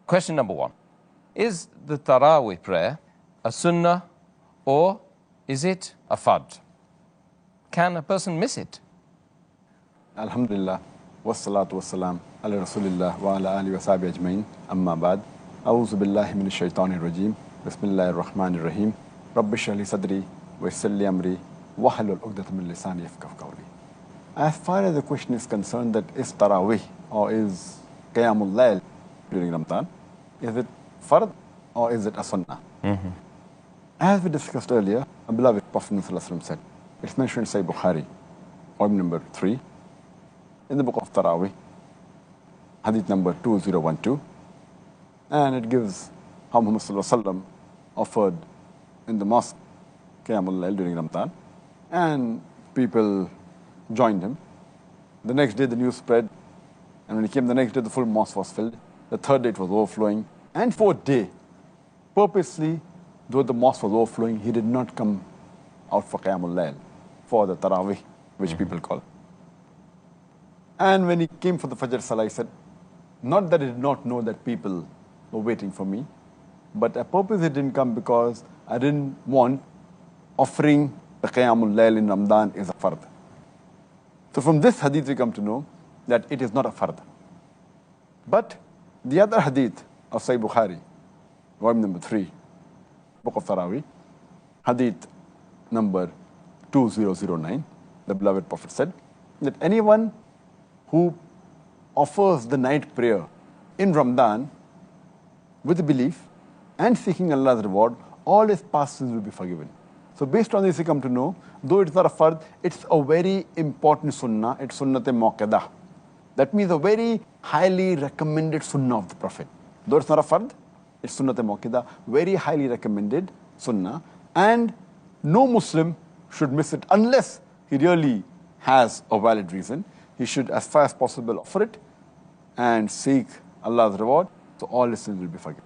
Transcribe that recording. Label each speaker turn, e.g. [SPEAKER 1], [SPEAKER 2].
[SPEAKER 1] Question number 1. Is the traweeh prayer a sunnah or is it a fard? Can a person miss it?
[SPEAKER 2] Alhamdulillah, wassalatu wassalam ala rasulillah wa ala alihi wa sahbihi ajmain, amma ba'd. A'udhu billahi minash shaitanir rajim. Bismillahir rahmanir rahim. Rabbi shrah li sadri wa yassir li amri wahlul 'uqdatam min lisani yafqahu qawli. As far as the question is concerned, that is traweeh or is qiyamul layl during Ramadan, is it fard or is it a sunnah? As we discussed earlier, a beloved Prophet ﷺ said, it's mentioned in Sahih Bukhari, volume number 3, in the book of Traweeh, Hadith number 2012, and it gives how Muhammad ﷺ offered in the mosque Qiyamul Layl during Ramadan, and people joined him. The next day the news spread, and when he came the next day the full mosque was filled. The third day it was overflowing, and fourth day, purposely, though the mosque was overflowing, he did not come out for Qiyamul Layl, for the Taraweeh, which people call. And when he came for the Fajr Salah, he said, not that he did not know that people were waiting for me, but I purposely didn't come because I didn't want offering the Qiyamul Layl in Ramadan is a fard. So from this hadith we come to know that it is not a fard. But the other hadith of Sahih Bukhari, volume number 3, book of Taraweeh, hadith number 2009, the beloved Prophet said that anyone who offers the night prayer in Ramadan with the belief and seeking Allah's reward, all his past sins will be forgiven. So based on this we come to know, though it's not a fard, it's a very important sunnah, it's sunnat-e-mu'akkadah. That means a very highly recommended sunnah of the Prophet. Though it's not a fard, it's sunnat-e-mu'akkadah, very highly recommended sunnah, and no Muslim should miss it unless he really has a valid reason. He should, as far as possible, offer it and seek Allah's reward, so all his sins will be forgiven.